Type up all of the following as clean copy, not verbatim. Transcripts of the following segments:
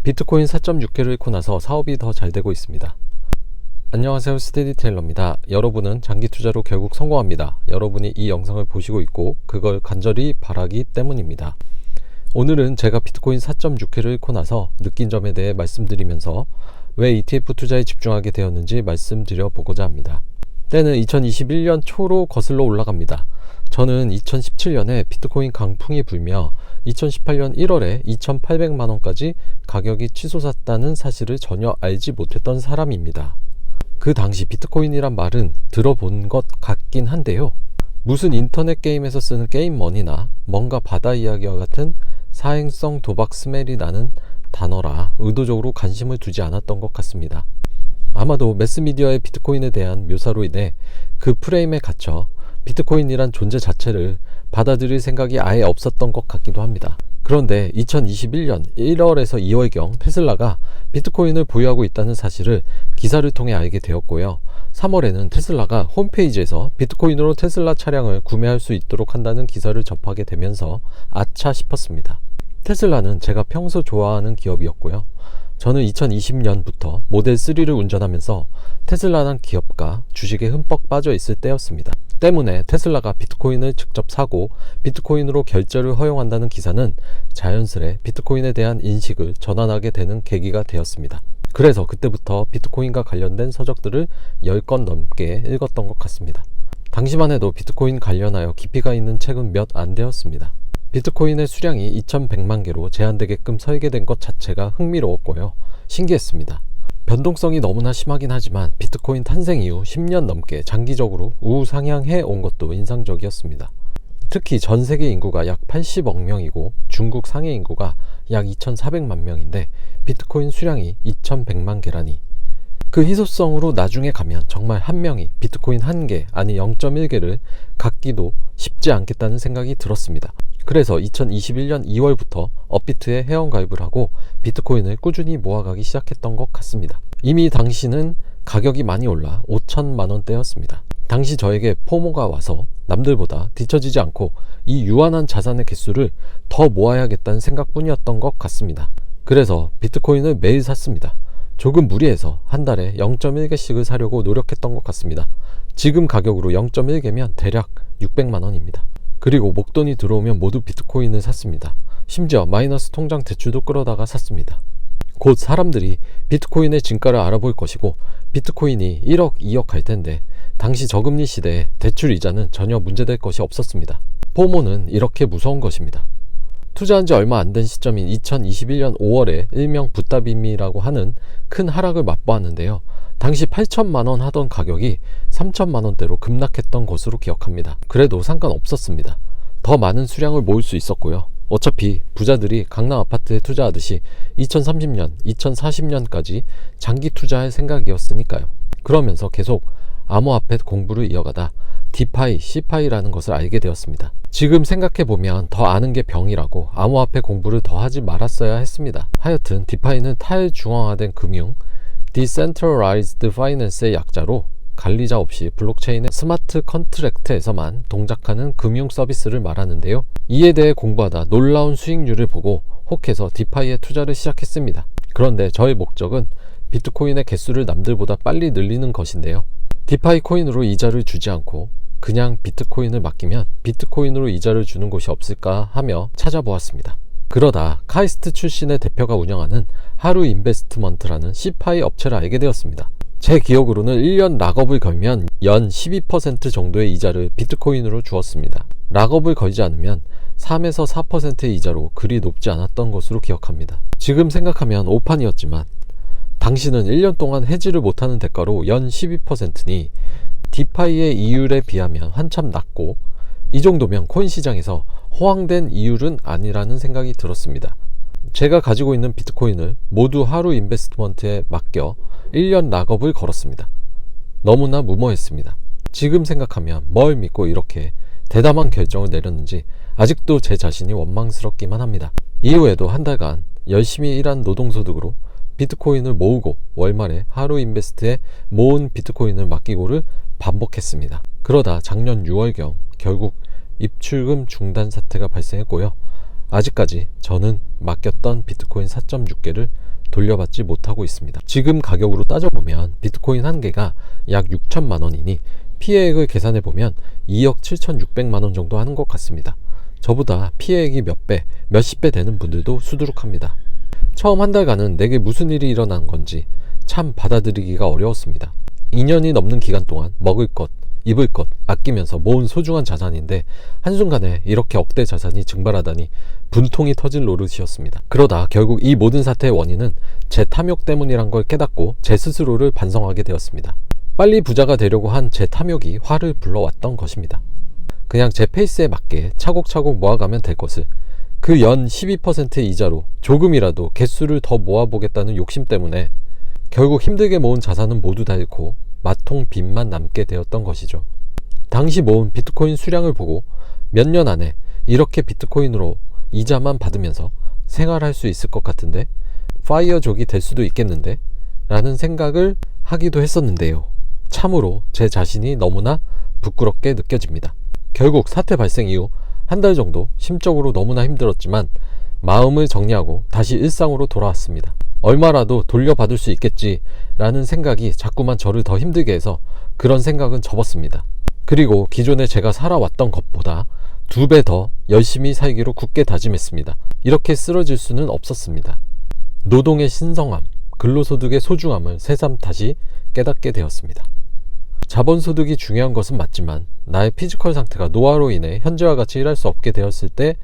비트코인 4.6개를 잃고 나서 사업이 더 잘 되고 있습니다. 안녕하세요, 스테디테일러입니다. 여러분은 장기 투자로 결국 성공합니다. 여러분이 이 영상을 보시고 있고 그걸 간절히 바라기 때문입니다. 오늘은 제가 비트코인 4.6개를 잃고 나서 느낀 점에 대해 말씀드리면서 왜 ETF 투자에 집중하게 되었는지 말씀드려 보고자 합니다. 때는 2021년 초로 거슬러 올라갑니다. 저는 2017년에 비트코인 강풍이 불며 2018년 1월에 2,800만원까지 가격이 치솟았다는 사실을 전혀 알지 못했던 사람입니다. 그 당시 비트코인이란 말은 들어본 것 같긴 한데요. 무슨 인터넷 게임에서 쓰는 게임머니나 뭔가 바다 이야기와 같은 사행성 도박 스멜이 나는 단어라 의도적으로 관심을 두지 않았던 것 같습니다. 아마도 매스미디어의 비트코인에 대한 묘사로 인해 그 프레임에 갇혀 비트코인이란 존재 자체를 받아들일 생각이 아예 없었던 것 같기도 합니다. 그런데 2021년 1월에서 2월경 테슬라가 비트코인을 보유하고 있다는 사실을 기사를 통해 알게 되었고요. 3월에는 테슬라가 홈페이지에서 비트코인으로 테슬라 차량을 구매할 수 있도록 한다는 기사를 접하게 되면서 아차 싶었습니다. 테슬라는 제가 평소 좋아하는 기업이었고요. 저는 2020년부터 모델 3를 운전하면서 테슬라란 기업과 주식에 흠뻑 빠져 있을 때였습니다. 때문에 테슬라가 비트코인을 직접 사고 비트코인으로 결제를 허용한다는 기사는 자연스레 비트코인에 대한 인식을 전환하게 되는 계기가 되었습니다. 그래서 그때부터 비트코인과 관련된 서적들을 10권 넘게 읽었던 것 같습니다. 당시만 해도 비트코인 관련하여 깊이가 있는 책은 몇 안 되었습니다. 비트코인의 수량이 2100만 개로 제한되게끔 설계된 것 자체가 흥미로웠고요. 신기했습니다. 변동성이 너무나 심하긴 하지만 비트코인 탄생 이후 10년 넘게 장기적으로 우상향해 온 것도 인상적이었습니다. 특히 전 세계 인구가 약 80억 명이고 중국 상해 인구가 약 2400만 명인데 비트코인 수량이 2100만 개라니, 그 희소성으로 나중에 가면 정말 한 명이 비트코인 1개 아니 0.1개를 갖기도 쉽지 않겠다는 생각이 들었습니다. 그래서 2021년 2월부터 업비트에 회원가입을 하고 비트코인을 꾸준히 모아가기 시작했던 것 같습니다. 이미 당시는 가격이 많이 올라 5천만원대였습니다. 당시 저에게 포모가 와서 남들보다 뒤처지지 않고 이 유한한 자산의 개수를 더 모아야겠다는 생각뿐이었던 것 같습니다. 그래서 비트코인을 매일 샀습니다. 조금 무리해서 한 달에 0.1개씩을 사려고 노력했던 것 같습니다. 지금 가격으로 0.1개면 대략 600만원입니다. 그리고 목돈이 들어오면 모두 비트코인을 샀습니다. 심지어 마이너스 통장 대출도 끌어다가 샀습니다. 곧 사람들이 비트코인의 진가를 알아볼 것이고 비트코인이 1억, 2억 갈 텐데 당시 저금리 시대에 대출 이자는 전혀 문제될 것이 없었습니다. 포모는 이렇게 무서운 것입니다. 투자한 지 얼마 안 된 시점인 2021년 5월에 일명 붓다빔이라고 하는 큰 하락을 맛보았는데요. 당시 8천만원 하던 가격이 3천만원대로 급락했던 것으로 기억합니다. 그래도 상관없었습니다. 더 많은 수량을 모을 수 있었고요. 어차피 부자들이 강남 아파트에 투자하듯이 2030년, 2040년까지 장기 투자할 생각이었으니까요. 그러면서 계속 암호화폐 공부를 이어가다 디파이, 시파이라는 것을 알게 되었습니다. 지금 생각해보면 더 아는 게 병이라고 암호화폐 공부를 더 하지 말았어야 했습니다. 하여튼 디파이는 탈중앙화된 금융, Decentralized Finance의 약자로 관리자 없이 블록체인의 스마트 컨트랙트에서만 동작하는 금융 서비스를 말하는데요. 이에 대해 공부하다 놀라운 수익률을 보고 혹해서 디파이에 투자를 시작했습니다. 그런데 저의 목적은 비트코인의 개수를 남들보다 빨리 늘리는 것인데요. 디파이 코인으로 이자를 주지 않고 그냥 비트코인을 맡기면 비트코인으로 이자를 주는 곳이 없을까 하며 찾아보았습니다. 그러다 카이스트 출신의 대표가 운영하는 하루 인베스트먼트라는 시파이 업체를 알게 되었습니다. 제 기억으로는 1년 락업을 걸면 연 12% 정도의 이자를 비트코인으로 주었습니다. 락업을 걸지 않으면 3에서 4%의 이자로 그리 높지 않았던 것으로 기억합니다. 지금 생각하면 오판이었지만 당시는 1년 동안 해지를 못하는 대가로 연 12%니 디파이의 이율에 비하면 한참 낮고 이 정도면 코인 시장에서 호황된 이율은 아니라는 생각이 들었습니다. 제가 가지고 있는 비트코인을 모두 하루 인베스트먼트에 맡겨 1년 락업을 걸었습니다. 너무나 무모했습니다. 지금 생각하면 뭘 믿고 이렇게 대담한 결정을 내렸는지 아직도 제 자신이 원망스럽기만 합니다. 이후에도 한 달간 열심히 일한 노동소득으로 비트코인을 모으고 월말에 하루 인베스트에 모은 비트코인을 맡기고를 반복했습니다. 그러다 작년 6월경 결국 입출금 중단 사태가 발생했고요. 아직까지 저는 맡겼던 비트코인 4.6개를 돌려받지 못하고 있습니다. 지금 가격으로 따져보면 비트코인 한 개가 약 6천만 원이니 피해액을 계산해보면 2억 7,600만 원 정도 하는 것 같습니다. 저보다 피해액이 몇 배, 몇십 배 되는 분들도 수두룩합니다. 처음 한 달간은 내게 무슨 일이 일어난 건지 참 받아들이기가 어려웠습니다. 2년이 넘는 기간 동안 먹을 것, 입을 것 아끼면서 모은 소중한 자산인데 한순간에 이렇게 억대 자산이 증발하다니 분통이 터질 노릇이었습니다. 그러다 결국 이 모든 사태의 원인은 제 탐욕 때문이란 걸 깨닫고 제 스스로를 반성하게 되었습니다. 빨리 부자가 되려고 한 제 탐욕이 화를 불러왔던 것입니다. 그냥 제 페이스에 맞게 차곡차곡 모아가면 될 것을 그 연 12% 이자로 조금이라도 개수를 더 모아보겠다는 욕심 때문에 결국 힘들게 모은 자산은 모두 다 잃고 마통 빚만 남게 되었던 것이죠. 당시 모은 비트코인 수량을 보고 몇 년 안에 이렇게 비트코인으로 이자만 받으면서 생활할 수 있을 것 같은데 파이어족이 될 수도 있겠는데 라는 생각을 하기도 했었는데요. 참으로 제 자신이 너무나 부끄럽게 느껴집니다. 결국 사태 발생 이후 한 달 정도 심적으로 너무나 힘들었지만 마음을 정리하고 다시 일상으로 돌아왔습니다. 얼마라도 돌려받을 수 있겠지라는 생각이 자꾸만 저를 더 힘들게 해서 그런 생각은 접었습니다. 그리고 기존에 제가 살아왔던 것보다 2배 더 열심히 살기로 굳게 다짐했습니다. 이렇게 쓰러질 수는 없었습니다. 노동의 신성함, 근로소득의 소중함을 새삼 다시 깨닫게 되었습니다. 자본소득이 중요한 것은 맞지만 나의 피지컬 상태가 노화로 인해 현재와 같이 일할 수 없게 되었을 때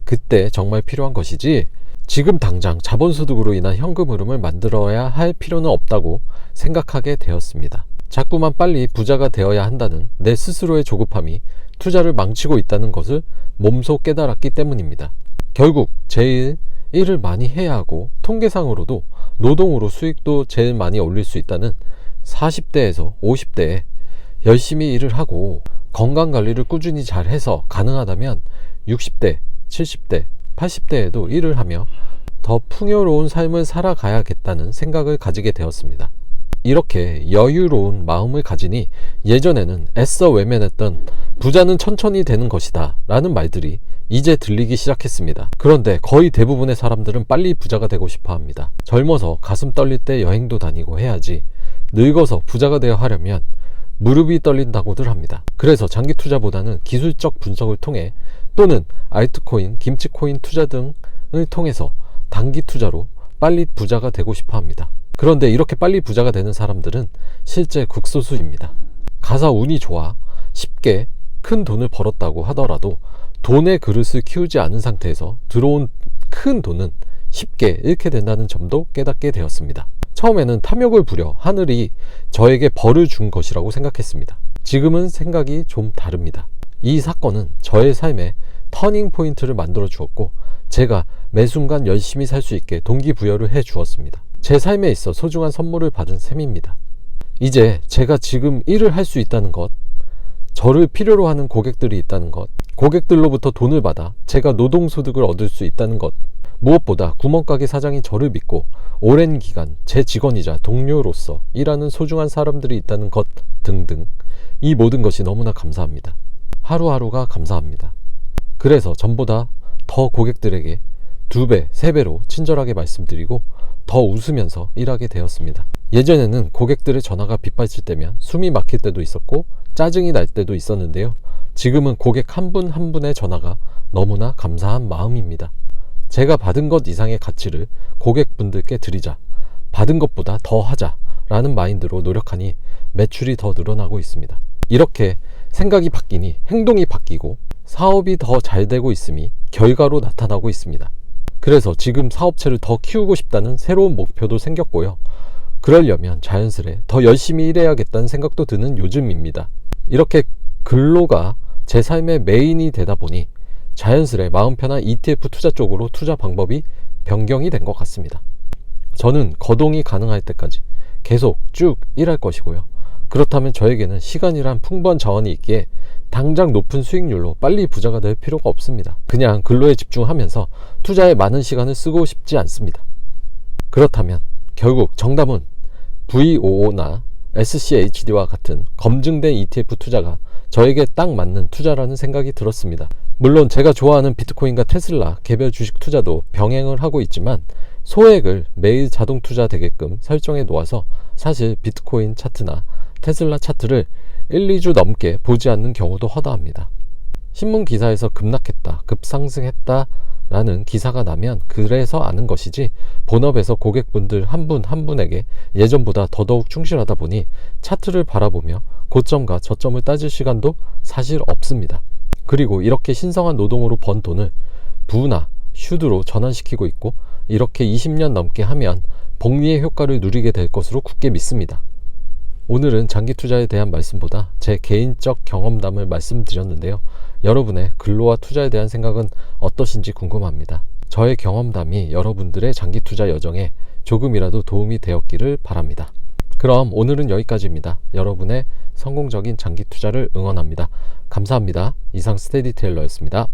그때 정말 필요한 것이지 지금 당장 자본소득으로 인한 현금 흐름을 만들어야 할 필요는 없다고 생각하게 되었습니다. 자꾸만 빨리 부자가 되어야 한다는 내 스스로의 조급함이 투자를 망치고 있다는 것을 몸소 깨달았기 때문입니다. 결국 제일 일을 많이 해야 하고 통계상으로도 노동으로 수익도 제일 많이 올릴 수 있다는 40대에서 50대에 열심히 일을 하고 건강관리를 꾸준히 잘 해서 가능하다면 60대, 70대, 80대에도 일을 하며 더 풍요로운 삶을 살아가야겠다는 생각을 가지게 되었습니다. 이렇게 여유로운 마음을 가지니 예전에는 애써 외면했던 부자는 천천히 되는 것이다 라는 말들이 이제 들리기 시작했습니다. 그런데 거의 대부분의 사람들은 빨리 부자가 되고 싶어 합니다. 젊어서 가슴 떨릴 때 여행도 다니고 해야지 늙어서 부자가 되어 하려면 무릎이 떨린다고들 합니다. 그래서 장기 투자보다는 기술적 분석을 통해 또는 알트코인, 김치코인 투자 등을 통해서 단기 투자로 빨리 부자가 되고 싶어 합니다. 그런데 이렇게 빨리 부자가 되는 사람들은 실제 극소수입니다. 가사 운이 좋아 쉽게 큰 돈을 벌었다고 하더라도 돈의 그릇을 키우지 않은 상태에서 들어온 큰 돈은 쉽게 잃게 된다는 점도 깨닫게 되었습니다. 처음에는 탐욕을 부려 하늘이 저에게 벌을 준 것이라고 생각했습니다. 지금은 생각이 좀 다릅니다. 이 사건은 저의 삶에 터닝 포인트를 만들어 주었고 제가 매 순간 열심히 살 수 있게 동기부여를 해 주었습니다. 제 삶에 있어 소중한 선물을 받은 셈입니다. 이제 제가 지금 일을 할 수 있다는 것, 저를 필요로 하는 고객들이 있다는 것, 고객들로부터 돈을 받아 제가 노동소득을 얻을 수 있다는 것, 무엇보다 구멍가게 사장이 저를 믿고 오랜 기간 제 직원이자 동료로서 일하는 소중한 사람들이 있다는 것 등등 이 모든 것이 너무나 감사합니다. 하루하루가 감사합니다. 그래서 전보다 더 고객들에게 2배, 3배로 친절하게 말씀드리고 더 웃으면서 일하게 되었습니다. 예전에는 고객들의 전화가 빗발칠 때면 숨이 막힐 때도 있었고 짜증이 날 때도 있었는데요. 지금은 고객 한 분 한 분의 전화가 너무나 감사한 마음입니다. 제가 받은 것 이상의 가치를 고객분들께 드리자, 받은 것보다 더 하자 라는 마인드로 노력하니 매출이 더 늘어나고 있습니다. 이렇게 생각이 바뀌니 행동이 바뀌고 사업이 더 잘 되고 있음이 결과로 나타나고 있습니다. 그래서 지금 사업체를 더 키우고 싶다는 새로운 목표도 생겼고요. 그러려면 자연스레 더 열심히 일해야겠다는 생각도 드는 요즘입니다. 이렇게 근로가 제 삶의 메인이 되다 보니 자연스레 마음 편한 ETF 투자 쪽으로 투자 방법이 변경이 된 것 같습니다. 저는 거동이 가능할 때까지 계속 쭉 일할 것이고요. 그렇다면 저에게는 시간이란 풍부한 자원이 있기에 당장 높은 수익률로 빨리 부자가 될 필요가 없습니다. 그냥 근로에 집중하면서 투자에 많은 시간을 쓰고 싶지 않습니다. 그렇다면 결국 정답은 VOO나 SCHD와 같은 검증된 ETF 투자가 저에게 딱 맞는 투자라는 생각이 들었습니다. 물론 제가 좋아하는 비트코인과 테슬라 개별 주식 투자도 병행을 하고 있지만 소액을 매일 자동 투자 되게끔 설정해 놓아서 사실 비트코인 차트나 테슬라 차트를 1, 2주 넘게 보지 않는 경우도 허다합니다. 신문 기사에서 급락했다, 급상승했다 라는 기사가 나면 그래서 아는 것이지, 본업에서 고객분들 한 분 한 분에게 예전보다 더더욱 충실하다 보니 차트를 바라보며 고점과 저점을 따질 시간도 사실 없습니다. 그리고 이렇게 신성한 노동으로 번 돈을 부나 슈드로 전환시키고 있고, 이렇게 20년 넘게 하면 복리의 효과를 누리게 될 것으로 굳게 믿습니다. 오늘은 장기 투자에 대한 말씀보다 제 개인적 경험담을 말씀드렸는데요. 여러분의 근로와 투자에 대한 생각은 어떠신지 궁금합니다. 저의 경험담이 여러분들의 장기 투자 여정에 조금이라도 도움이 되었기를 바랍니다. 그럼 오늘은 여기까지입니다. 여러분의 성공적인 장기 투자를 응원합니다. 감사합니다. 이상 스테디테일러였습니다.